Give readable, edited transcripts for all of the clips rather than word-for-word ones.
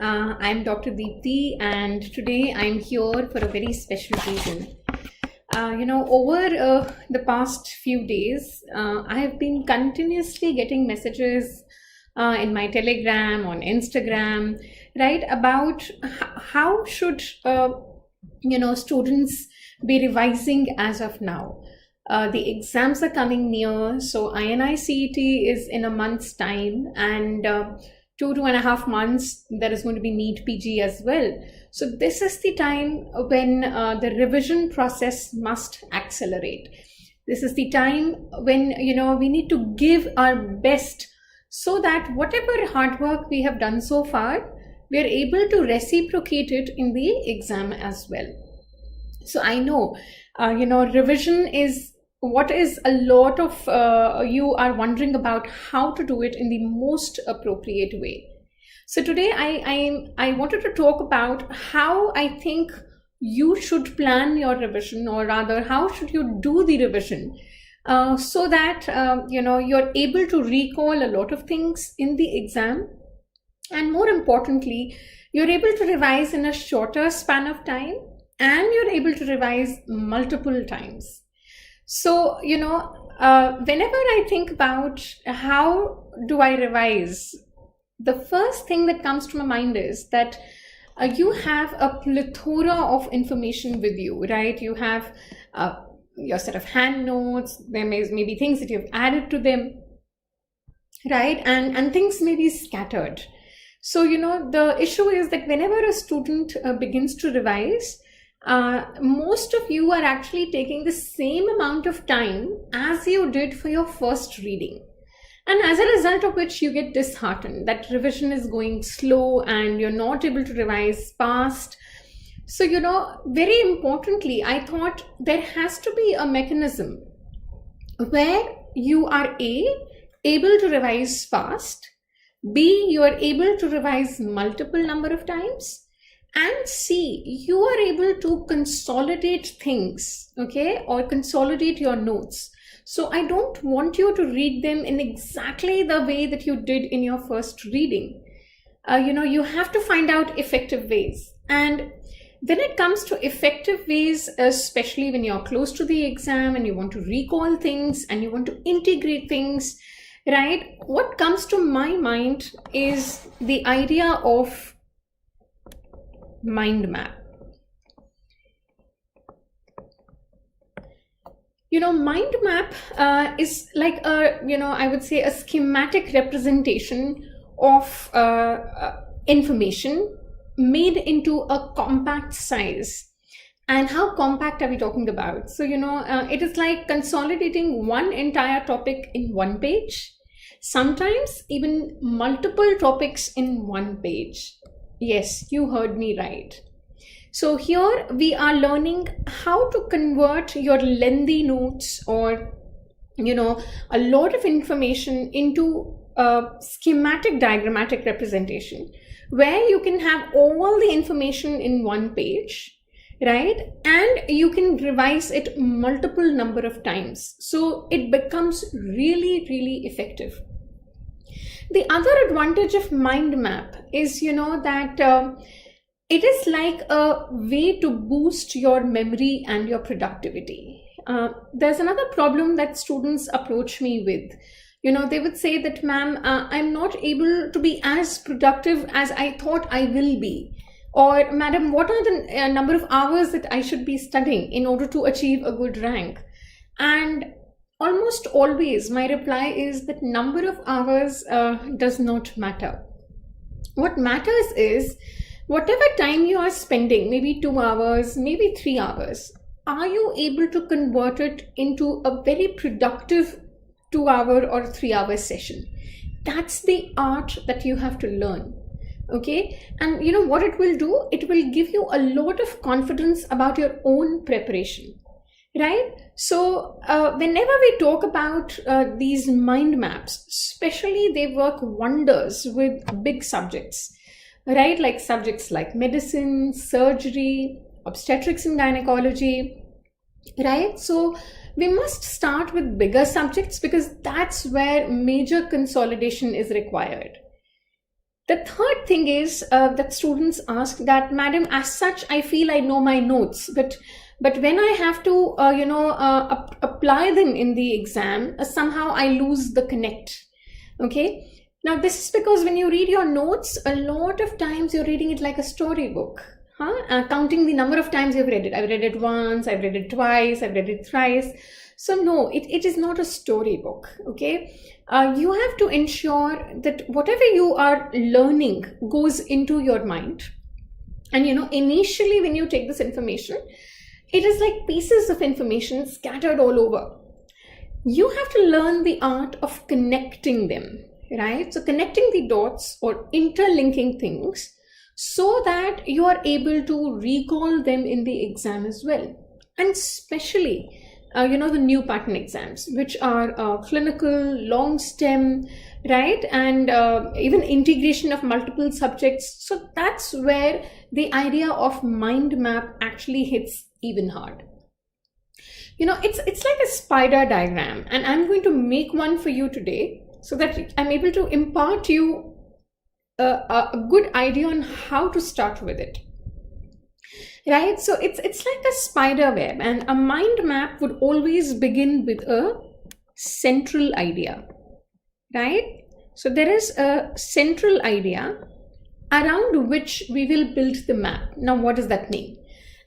I'm Dr. Deepti, and today I'm here for a very special reason. Over the past few days, I have been continuously getting messages in my Telegram, on Instagram, right, about how should students be revising as of now. The exams are coming near, so INICET is in a month's time, and 2.5 months there is going to be NEETPG as well. So this is the time when the revision process must accelerate. This is the time when we need to give our best, so that whatever hard work we have done so far, we are able to reciprocate it in the exam as well. So I know revision is what is a lot of you are wondering about how to do it in the most appropriate way. So today I wanted to talk about how I think you should plan your revision, or rather how should you do the revision so that you're able to recall a lot of things in the exam, and more importantly, you're able to revise in a shorter span of time, and you're able to revise multiple times. So, whenever I think about how do I revise, the first thing that comes to my mind is that you have a plethora of information with you, right? You have your set of hand notes, there may be things that you've added to them, right? And things may be scattered. So, the issue is that whenever a student begins to revise, most of you are actually taking the same amount of time as you did for your first reading. And as a result of which you get disheartened that revision is going slow and you're not able to revise fast. So, very importantly, I thought there has to be a mechanism where you are able to revise fast, B, you are able to revise multiple number of times, and C, you are able to consolidate things, okay, or consolidate your notes. So I don't want you to read them in exactly the way that you did in your first reading. You have to find out effective ways. And when it comes to effective ways, especially when you're close to the exam and you want to recall things and you want to integrate things, right, what comes to my mind is the idea of mind map. Mind map is like I would say a schematic representation of information made into a compact size. And how compact are we talking about? So, it is like consolidating one entire topic in one page, sometimes even multiple topics in one page. Yes, you heard me right. So here we are learning how to convert your lengthy notes or, a lot of information into a schematic diagrammatic representation where you can have all the information in one page, right? And you can revise it multiple number of times. So it becomes really, really effective. The other advantage of mind map is, that it is like a way to boost your memory and your productivity. There's another problem that students approach me with. They would say that, ma'am, I'm not able to be as productive as I thought I will be. Or, madam, what are the number of hours that I should be studying in order to achieve a good rank? And almost always my reply is that number of hours does not matter. What matters is whatever time you are spending, maybe 2 hours, maybe 3 hours, are you able to convert it into a very productive 2-hour or 3-hour session? That's the art that you have to learn. Okay, and what it will do? It will give you a lot of confidence about your own preparation. Right? So whenever we talk about these mind maps, especially they work wonders with big subjects, right? Like subjects like medicine, surgery, obstetrics and gynecology, right? So we must start with bigger subjects because that's where major consolidation is required. The third thing is that students ask that, Madam, as such, I feel I know my notes, but when I have to, apply them in the exam, somehow I lose the connect. Okay. Now, this is because when you read your notes, a lot of times you're reading it like a storybook, counting the number of times you've read it. I've read it once, I've read it twice, I've read it thrice. So no, it is not a storybook. Okay. You have to ensure that whatever you are learning goes into your mind. And, initially when you take this information, it is like pieces of information scattered all over. You have to learn the art of connecting them, right? So connecting the dots or interlinking things so that you are able to recall them in the exam as well. And especially, the new pattern exams, which are clinical, long stem, right? And even integration of multiple subjects. So that's where the idea of mind map actually hits even hard. It's like a spider diagram, and I'm going to make one for you today so that I'm able to impart you a good idea on how to start with it. Right? So it's like a spider web, and a mind map would always begin with a central idea, right? So there is a central idea around which we will build the map. Now, what does that mean?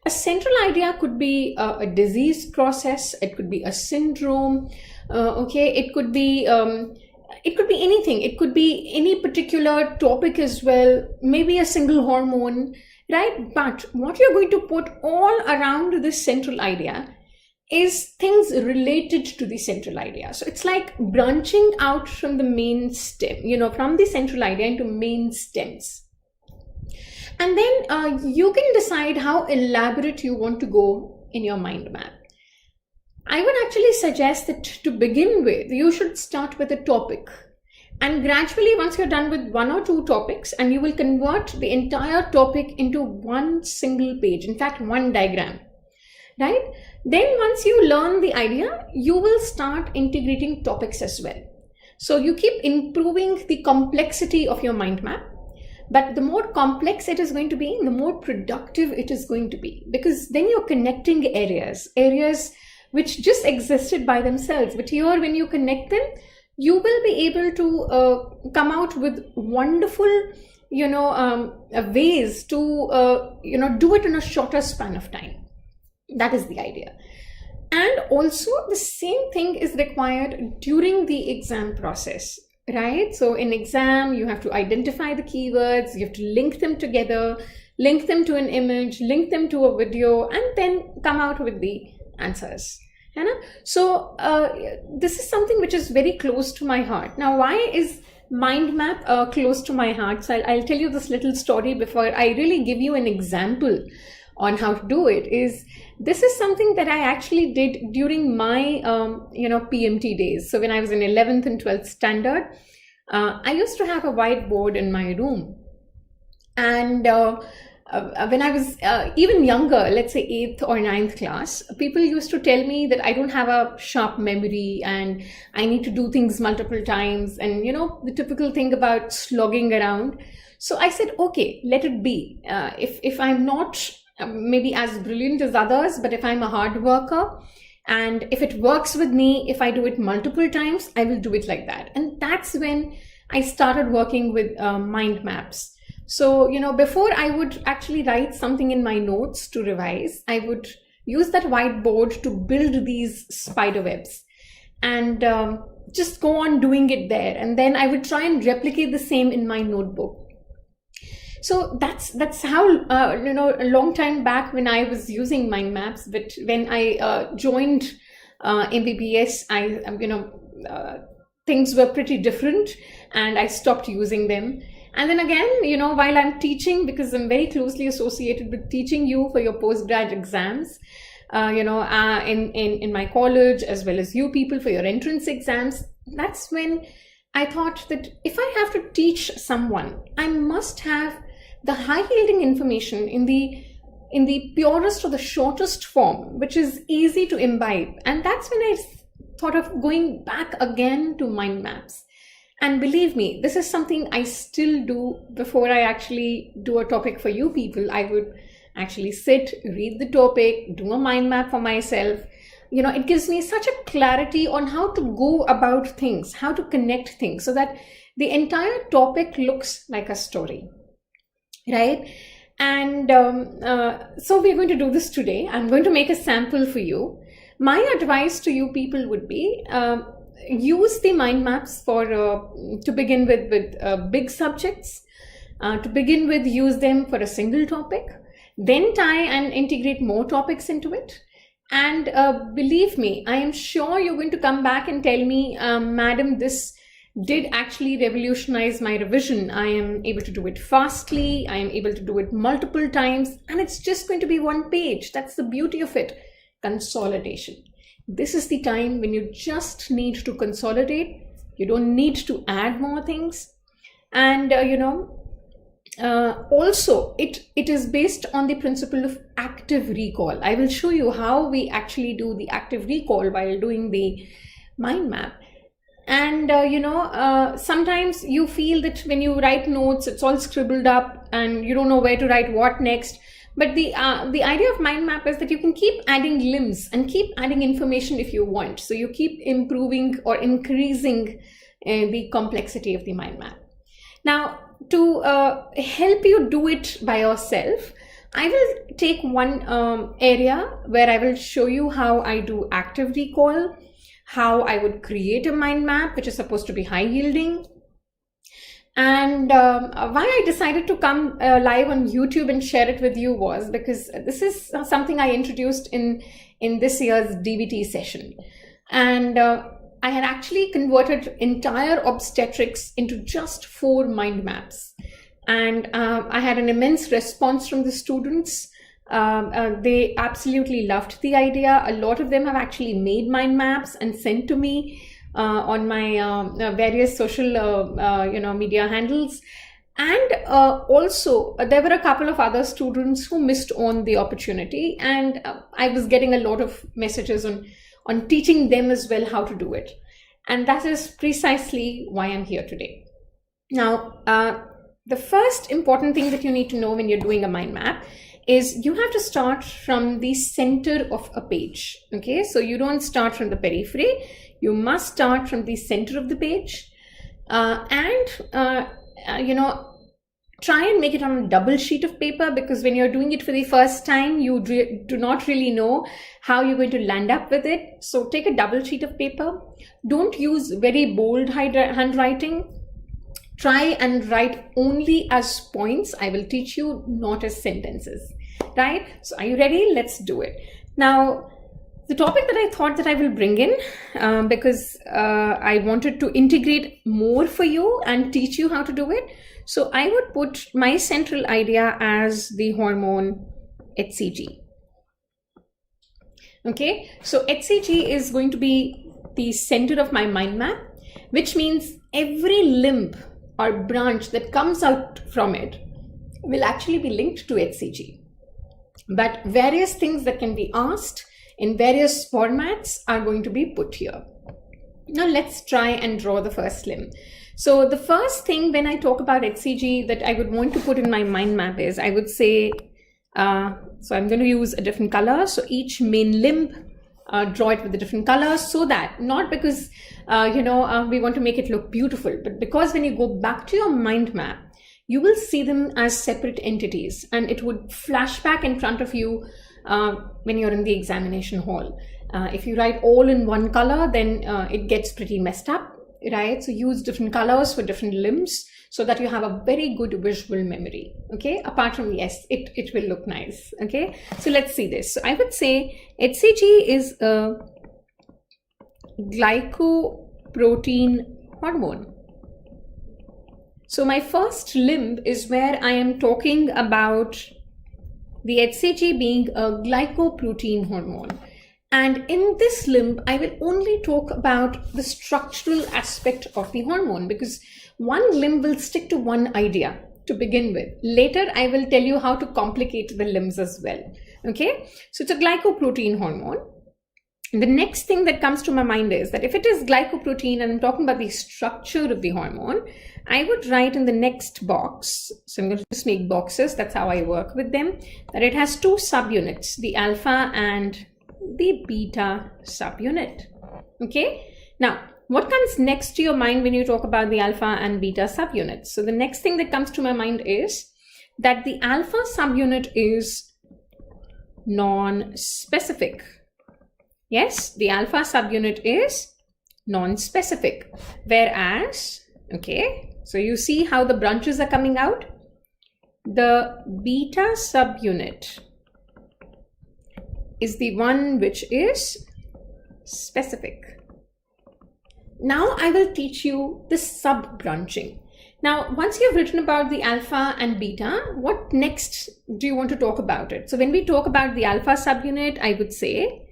A central idea could be a disease process. It could be a syndrome. It could be anything. It could be any particular topic as well. Maybe a single hormone. Right? But what you're going to put all around this central idea is things related to the central idea. So it's like branching out from the main stem, from the central idea into main stems. And then you can decide how elaborate you want to go in your mind map. I would actually suggest that to begin with, you should start with a topic. And gradually, once you're done with one or two topics, and you will convert the entire topic into one single page, in fact, one diagram, right? Then once you learn the idea, you will start integrating topics as well. So you keep improving the complexity of your mind map, but the more complex it is going to be, the more productive it is going to be, because then you're connecting areas which just existed by themselves. But here, when you connect them, you will be able to come out with wonderful, ways to, do it in a shorter span of time. That is the idea. And also the same thing is required during the exam process, right? So in exam, you have to identify the keywords, you have to link them together, link them to an image, link them to a video, and then come out with the answers. So this is something which is very close to my heart. Now, why is mind map close to my heart? So I'll tell you this little story before I really give you an example on how to do it. This is something that I actually did during my PMT days. So when I was in 11th and 12th standard, I used to have a whiteboard in my room. And when I was even younger, let's say 8th or 9th class, people used to tell me that I don't have a sharp memory and I need to do things multiple times, and the typical thing about slogging around. So I said, okay, let it be. If I'm not maybe as brilliant as others, but if I'm a hard worker and if it works with me, if I do it multiple times, I will do it like that. And that's when I started working with mind maps. So, before I would actually write something in my notes to revise, I would use that whiteboard to build these spider webs and just go on doing it there. And then I would try and replicate the same in my notebook. So that's how, a long time back when I was using mind maps, but when I joined MBBS, things were pretty different and I stopped using them. And then again, while I'm teaching, because I'm very closely associated with teaching you for your postgrad exams, in my college, as well as you people for your entrance exams, that's when I thought that if I have to teach someone, I must have the high-yielding information in the purest or the shortest form, which is easy to imbibe. And that's when I thought of going back again to mind maps. And believe me, this is something I still do before I actually do a topic for you people. I would actually sit, read the topic, do a mind map for myself. You know, it gives me such a clarity on how to go about things, how to connect things so that the entire topic looks like a story, right? And so we're going to do this today. I'm going to make a sample for you. My advice to you people would be use the mind maps for to begin with big subjects. To begin with, use them for a single topic, then tie and integrate more topics into it. And believe me, I am sure you're going to come back and tell me, madam, this did actually revolutionize my revision. I am able to do it fastly. I am able to do it multiple times, and it's just going to be one page. That's the beauty of it. Consolidation. This is the time when you just need to consolidate. You don't need to add more things. And also it is based on the principle of active recall. I will show you how we actually do the active recall while doing the mind map. And sometimes you feel that when you write notes, it's all scribbled up and you don't know where to write what next. But the idea of mind map is that you can keep adding limbs and keep adding information if you want. So you keep improving or increasing the complexity of the mind map. Now, to help you do it by yourself, I will take one area where I will show you how I do active recall, how I would create a mind map, which is supposed to be high yielding. And why I decided to come live on YouTube and share it with you was because this is something I introduced in this year's DVT session. And I had actually converted entire obstetrics into just 4 mind maps. And I had an immense response from the students. They absolutely loved the idea. A lot of them have actually made mind maps and sent to me on my various social media handles. And also there were a couple of other students who missed on the opportunity, and I was getting a lot of messages on teaching them as well how to do it. And that is precisely why I'm here today. Now, the first important thing that you need to know when you're doing a mind map is you have to start from the center of a page. Okay, so you don't start from the periphery. You must start from the center of the page, try and make it on a double sheet of paper, because when you're doing it for the first time, you do not really know how you're going to land up with it. So take a double sheet of paper. Don't use very bold handwriting. Try and write only as points. I will teach you, not as sentences, right? So are you ready? Let's do it. Now, the topic that I thought that I will bring in, because I wanted to integrate more for you and teach you how to do it. So I would put my central idea as the hormone HCG. Okay, so HCG is going to be the center of my mind map, which means every limb or branch that comes out from it will actually be linked to HCG. But various things that can be asked in various formats are going to be put here. Now let's try and draw the first limb. So the first thing when I talk about HCG that I would want to put in my mind map is, I would say, so I'm going to use a different color. So each main limb, draw it with a different color, so that, not because, we want to make it look beautiful, but because when you go back to your mind map, you will see them as separate entities, and it would flash back in front of you when you're in the examination hall. If you write all in one color, then it gets pretty messed up, right? So use different colors for different limbs so that you have a very good visual memory. Okay, apart from, yes, it will look nice. Okay, so let's see this. So I would say HCG is a glycoprotein hormone. So my first limb is where I am talking about the HCG being a glycoprotein hormone. And in this limb, I will only talk about the structural aspect of the hormone, because one limb will stick to one idea to begin with. Later, I will tell you how to complicate the limbs as well. Okay, so it's a glycoprotein hormone. The next thing that comes to my mind is that if it is glycoprotein and I'm talking about the structure of the hormone, I would write in the next box, so I'm going to just make boxes, that's how I work with them, that it has two subunits, the alpha and the beta subunit. Okay, now what comes next to your mind when you talk about the alpha and beta subunits? So the next thing that comes to my mind is that the alpha subunit is non-specific. Yes, the alpha subunit is non-specific, whereas, okay, so you see how the branches are coming out? The beta subunit is the one which is specific. Now I will teach you the sub-branching. Now, once you've written about the alpha and beta, what next do you want to talk about it? So when we talk about the alpha subunit, I would say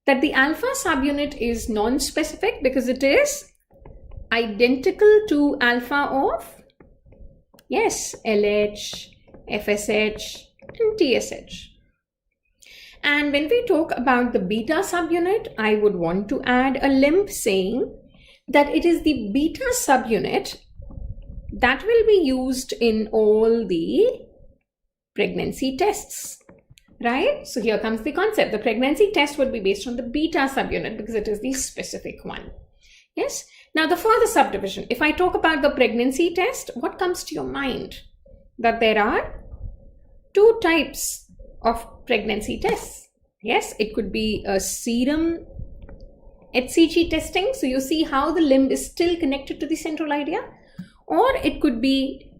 that the alpha subunit is non-specific because it is identical to alpha of, yes, LH, FSH, and TSH. And when we talk about the beta subunit, I would want to add a limb saying that it is the beta subunit that will be used in all the pregnancy tests, right? So here comes the concept. The pregnancy test would be based on the beta subunit because it is the specific one. Yes. Now the further subdivision, if I talk about the pregnancy test, what comes to your mind? That there are two types of pregnancy tests. Yes, it could be a serum HCG testing. So you see how the limb is still connected to the central idea, or it could be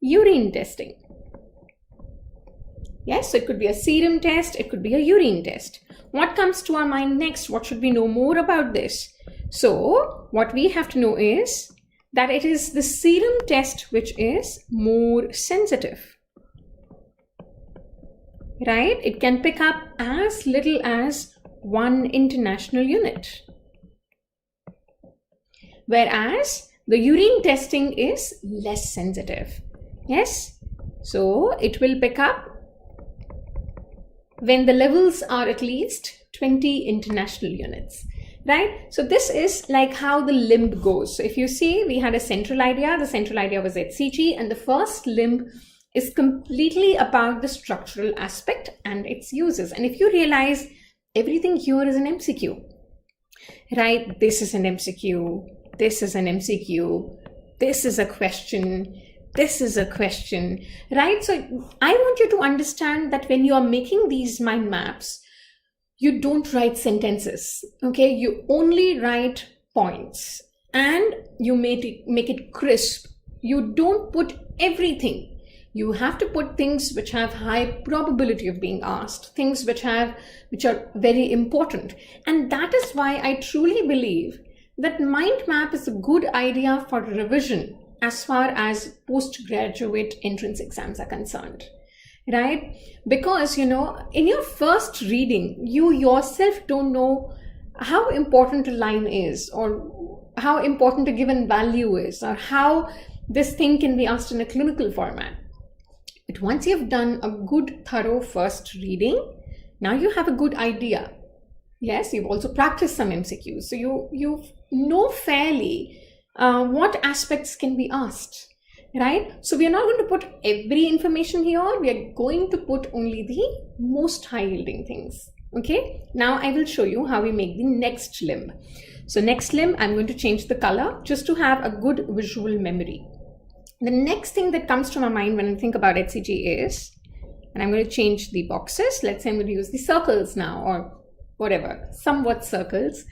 urine testing. Yes, so it could be a serum test, it could be a urine test. What comes to our mind next? What should we know more about this? So what we have to know is that it is the serum test which is more sensitive. Right? It can pick up as little as 1 international unit. Whereas the urine testing is less sensitive. Yes? So it will pick up when the levels are at least 20 international units. Right? So this is like how the limb goes. So if you see, we had a central idea. The central idea was HCG, and the first limb is completely about the structural aspect and its uses. And if you realize, everything here is an MCQ, right? This is an MCQ, this is an MCQ, this is a question, this is a question, right? So I want you to understand that when you are making these mind maps, you don't write sentences, okay? You only write points and you make it crisp. You don't put everything. You have to put things which have high probability of being asked, things which are very important. And that is why I truly believe that mind map is a good idea for revision as far as postgraduate entrance exams are concerned, right? Because, you know, in your first reading, you yourself don't know how important a line is, or how important a given value is, or how this thing can be asked in a clinical format. But once you've done a good, thorough first reading, now you have a good idea. Yes, you've also practiced some MCQs. So you know fairly what aspects can be asked, right? So we are not going to put every information here. We are going to put only the most high-yielding things. Okay, now I will show you how we make the next limb. So next limb, I'm going to change the color just to have a good visual memory. The next thing that comes to my mind when I think about HCG is, and I'm going to change the boxes, let's say I'm going to use the circles now, or whatever, somewhat circles,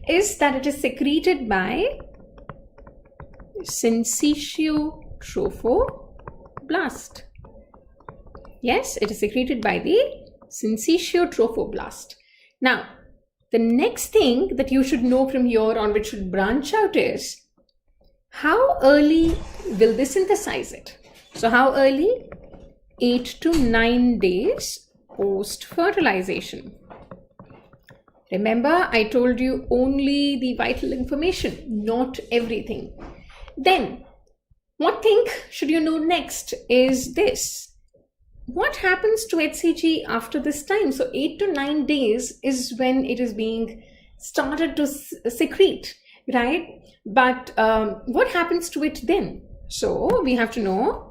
is that it is secreted by syncytiotropoblast. Yes, it is secreted by the syncytiotropoblast. Now, the next thing that you should know from here on, which should branch out, is how early will they synthesize it? So how early? 8 to 9 days post-fertilization. Remember, I told you only the vital information, not everything. Then, what thing should you know next is this, what happens to HCG after this time? So 8 to 9 days is when it is being started to secrete, right? But what happens to it then? So we have to know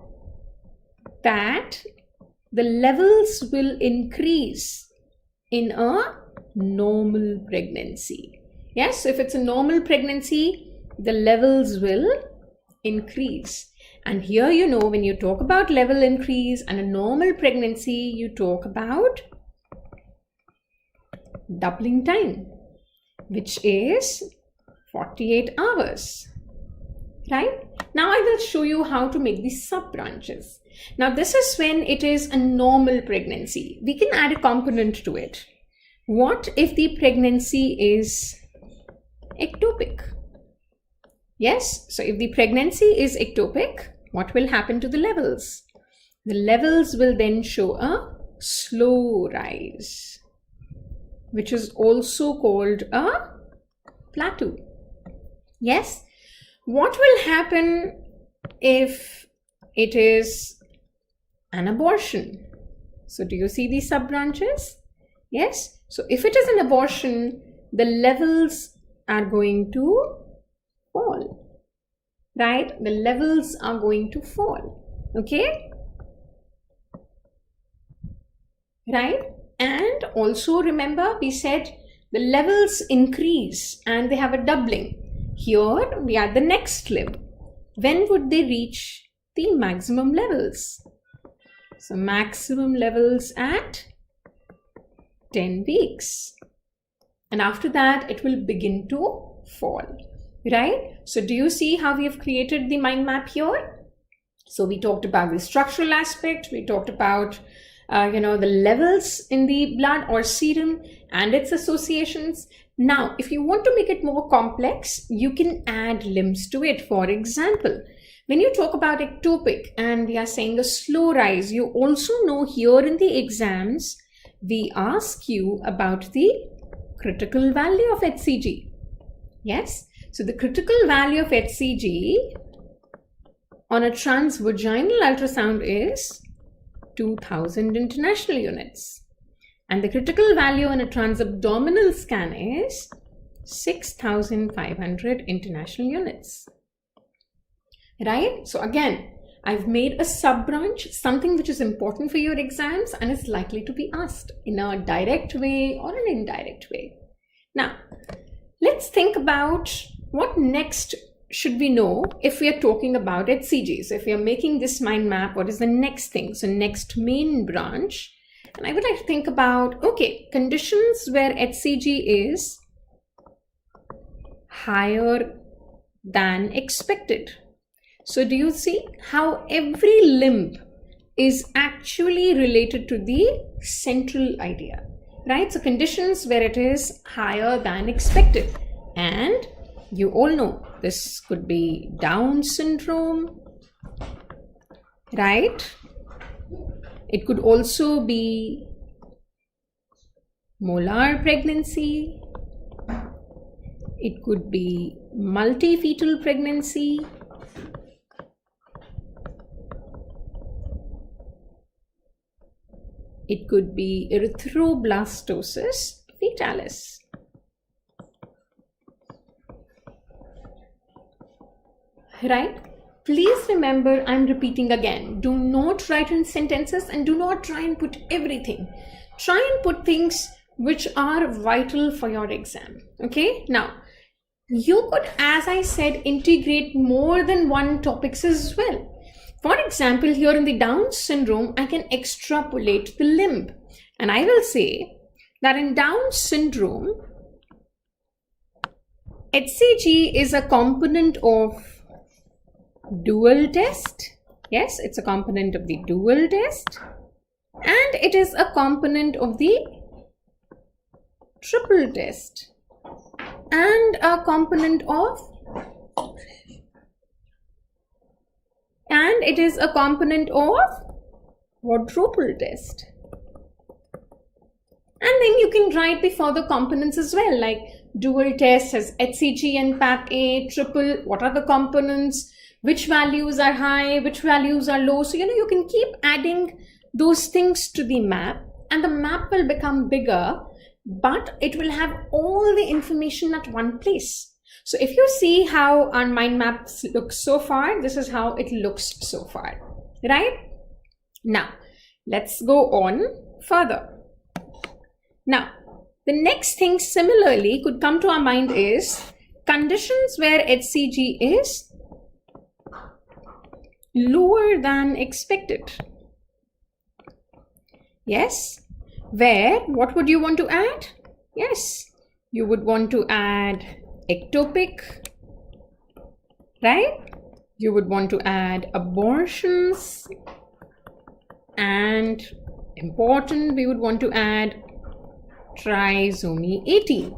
that the levels will increase in a normal pregnancy. Yes, so if it's a normal pregnancy, the levels will increase. And here, you know, when you talk about level increase and a normal pregnancy, you talk about doubling time, which is 48 hours, right? Now I will show you how to make these sub branches. Now this is when it is a normal pregnancy. We can add a component to it. What if the pregnancy is ectopic? Yes, so if the pregnancy is ectopic, what will happen to the levels? The levels will then show a slow rise, which is also called a plateau. Yes, what will happen if it is an abortion? So do you see these sub branches? Yes, so if it is an abortion, the levels are going to fall. Right? The levels are going to fall. Okay? Right? And also remember, we said the levels increase and they have a doubling. Here we are the next limb. When would they reach the maximum levels? So maximum levels at 10 weeks. And after that, it will begin to fall. Right? So do you see how we have created the mind map here? So we talked about the structural aspect. We talked about, the levels in the blood or serum and its associations. Now, if you want to make it more complex, you can add limbs to it. For example, when you talk about ectopic and we are saying a slow rise, you also know here in the exams, we ask you about the critical value of HCG. Yes. So the critical value of HCG on a transvaginal ultrasound is 2000 international units. And the critical value on a transabdominal scan is 6500 international units. Right? So again, I've made a sub branch, something which is important for your exams and is likely to be asked in a direct way or an indirect way. Now, let's think about what next should we know if we are talking about HCG. So if we are making this mind map, what is the next thing? So next main branch. And I would like to think about, okay, conditions where HCG is higher than expected. So do you see how every limb is actually related to the central idea, right? So conditions where it is higher than expected. And you all know this could be Down syndrome, right? It could also be molar pregnancy. It could be multifetal pregnancy. It could be erythroblastosis fetalis. Right? Please remember, I'm repeating again, do not write in sentences and do not try and put everything. Try and put things which are vital for your exam. Okay? Now, you could, as I said, integrate more than one topics as well. For example, here in the Down syndrome, I can extrapolate the limb. And I will say that in Down syndrome, HCG is a component of dual test. Yes, it's a component of the dual test. And it is a component of the triple test. And a component of quadruple test. And then you can write the further components as well, like dual test has HCG and PAP-A, triple, what are the components, which values are high, which values are low. So, you can keep adding those things to the map, and the map will become bigger, but it will have all the information at one place. So if you see how our mind maps look so far, this is how it looks so far, right? Now, let's go on further. Now, the next thing similarly could come to our mind is conditions where HCG is lower than expected. Yes, where, what would you want to add? Yes, you would want to add ectopic, right? You would want to add abortions, and important, we would want to add trisomy 18.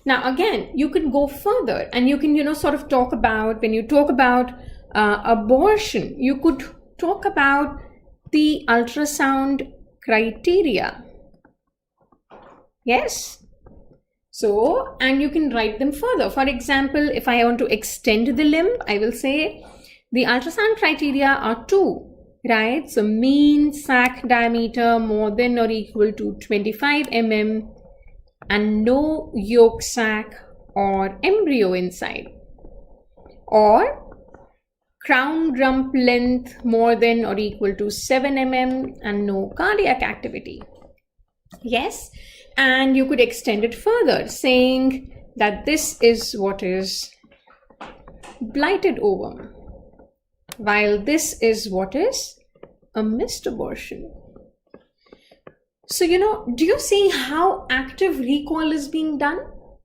Now again, you can go further and you can, sort of talk about, when you talk about abortion, you could talk about the ultrasound criteria. Yes. So, and you can write them further. For example, if I want to extend the limb, I will say the ultrasound criteria are 2. Right, so mean sac diameter more than or equal to 25 mm and no yolk sac or embryo inside, or crown rump length more than or equal to 7 mm and no cardiac activity. Yes, and you could extend it further saying that this is what is blighted ovum, while this is what is a missed abortion. So, do you see how active recall is being done?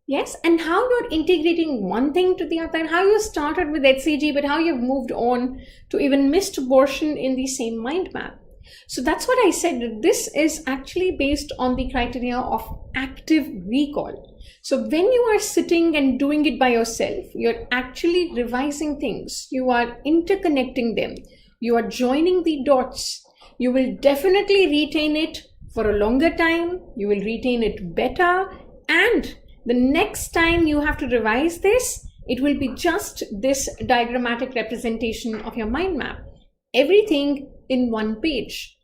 Yes, and how you're integrating one thing to the other, how you started with HCG, but how you've moved on to even missed abortion in the same mind map. So that's what I said, this is actually based on the criteria of active recall. So when you are sitting and doing it by yourself, you're actually revising things, you are interconnecting them, you are joining the dots. You will definitely retain it for a longer time, you will retain it better, and the next time you have to revise this, it will be just this diagrammatic representation of your mind map. Everything in one page.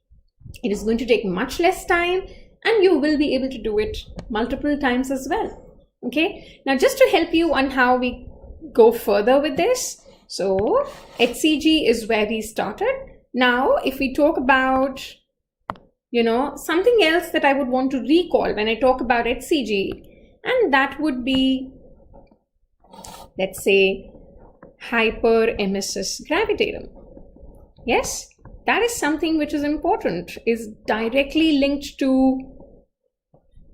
It is going to take much less time and you will be able to do it multiple times as well. Okay, now just to help you on how we go further with this. So HCG is where we started. Now, if we talk about, something else that I would want to recall when I talk about HCG, and that would be, let's say, hyperemesis gravitatum. Yes, that is something which is important, is directly linked to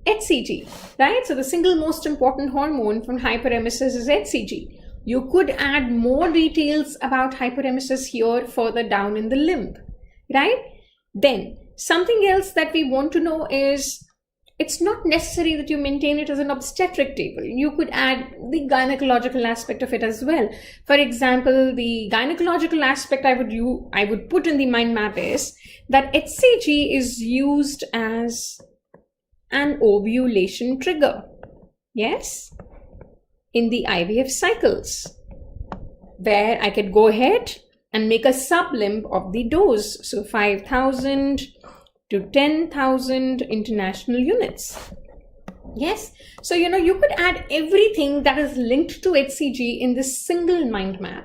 HCG, right? So the single most important hormone from hyperemesis is HCG. You could add more details about hyperemesis here further down in the limb, right? Then something else that we want to know is, it's not necessary that you maintain it as an obstetric table. You could add the gynecological aspect of it as well. For example, the gynecological aspect I would put in the mind map is that HCG is used as an ovulation trigger. Yes, in the IVF cycles, where I could go ahead and make a sublimb of the dose. So 5,000 to 10,000 international units. Yes, so you could add everything that is linked to HCG in this single mind map.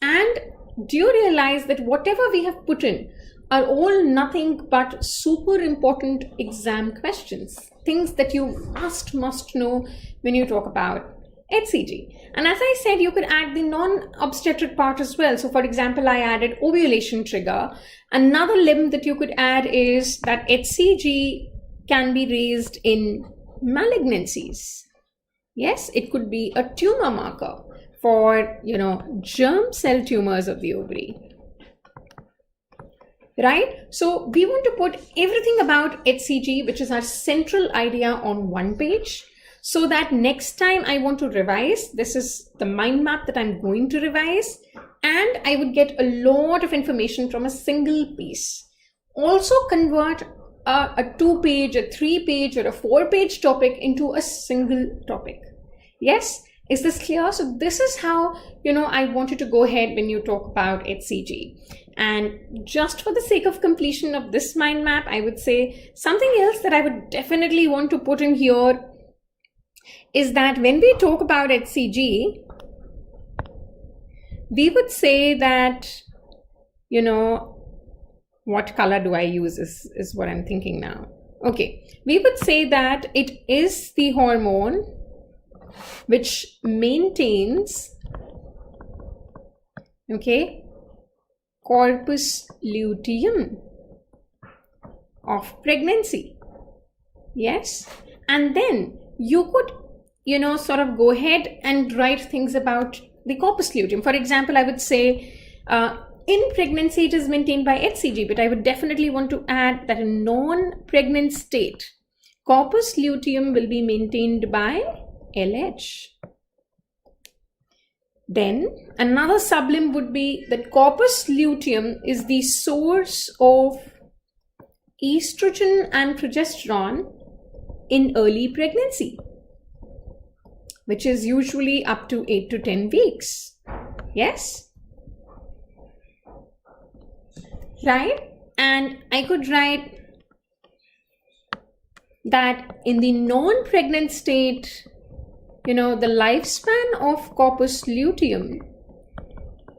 And do you realize that whatever we have put in are all nothing but super important exam questions, things that you must know when you talk about HCG. And as I said, you could add the non-obstetric part as well. So for example, I added ovulation trigger. Another limb that you could add is that HCG can be raised in malignancies. Yes, it could be a tumor marker for, germ cell tumors of the ovary. Right? So we want to put everything about HCG, which is our central idea, on one page, so that next time I want to revise, this is the mind map that I'm going to revise, and I would get a lot of information from a single piece. Also convert a 2-page, a 3-page, or a 4-page topic into a single topic. Yes, is this clear? So this is how, I want you to go ahead when you talk about HCG. And just for the sake of completion of this mind map, I would say something else that I would definitely want to put in here is that when we talk about HCG, we would say that, you know, what color do I use is what I'm thinking now. Okay, we would say that it is the hormone which maintains, okay, corpus luteum of pregnancy. Yes, and then you could, you know, sort of go ahead and write things about the corpus luteum. For example, I would say in pregnancy it is maintained by HCG, but I would definitely want to add that in non-pregnant state, corpus luteum will be maintained by LH. Then another sublim would be that corpus luteum is the source of estrogen and progesterone in early pregnancy, which is usually up to 8 to 10 weeks. Yes? Right? And I could write that in the non-pregnant state, you know, the lifespan of corpus luteum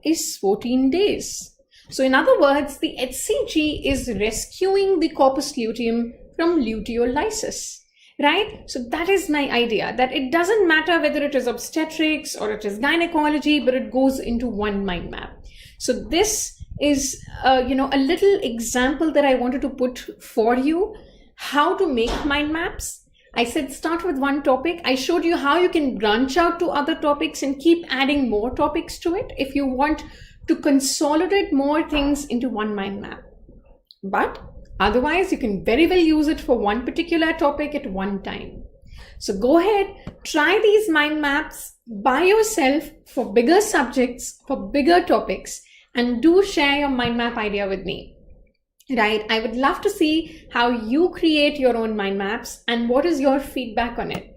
is 14 days. So in other words, the HCG is rescuing the corpus luteum from luteolysis, right? So that is my idea, that it doesn't matter whether it is obstetrics or it is gynecology, but it goes into one mind map. So this is, you know, a little example that I wanted to put for you, how to make mind maps. I said start with one topic. I showed you how you can branch out to other topics and keep adding more topics to it if you want to consolidate more things into one mind map. But otherwise, you can very well use it for one particular topic at one time. So go ahead, try these mind maps by yourself for bigger subjects, for bigger topics, and do share your mind map idea with me. Right, I would love to see how you create your own mind maps and what is your feedback on it.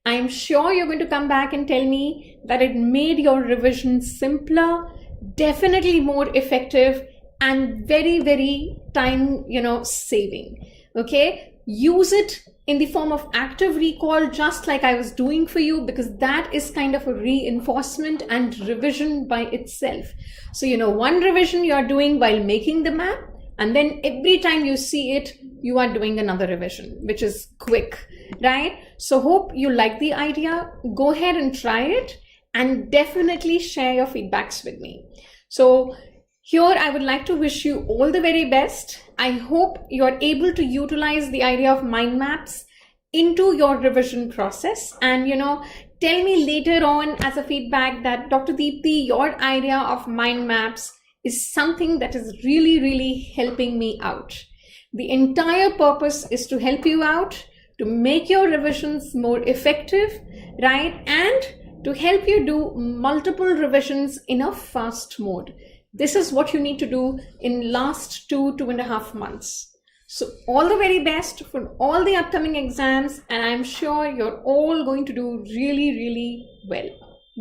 I'm sure you're going to come back and tell me that it made your revision simpler, definitely more effective, and very, very time, you know, saving. Okay, use it in the form of active recall, just like I was doing for you, because that is kind of a reinforcement and revision by itself. So, you know, one revision you are doing while making the map, and then every time you see it, you are doing another revision, which is quick, right? So hope you like the idea. Go ahead and try it and definitely share your feedbacks with me. So here I would like to wish you all the very best. I hope you're able to utilize the idea of mind maps into your revision process. And, you know, tell me later on as a feedback that Dr. Deepti, your idea of mind maps is something that is really, really helping me out. The entire purpose is to help you out, to make your revisions more effective, right? And to help you do multiple revisions in a fast mode. This is what you need to do in last 2.5 months. So all the very best for all the upcoming exams, and I'm sure you're all going to do really, really well.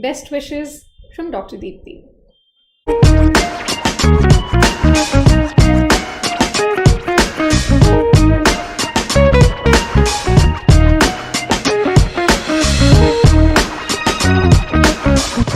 Best wishes from Dr. Deepti.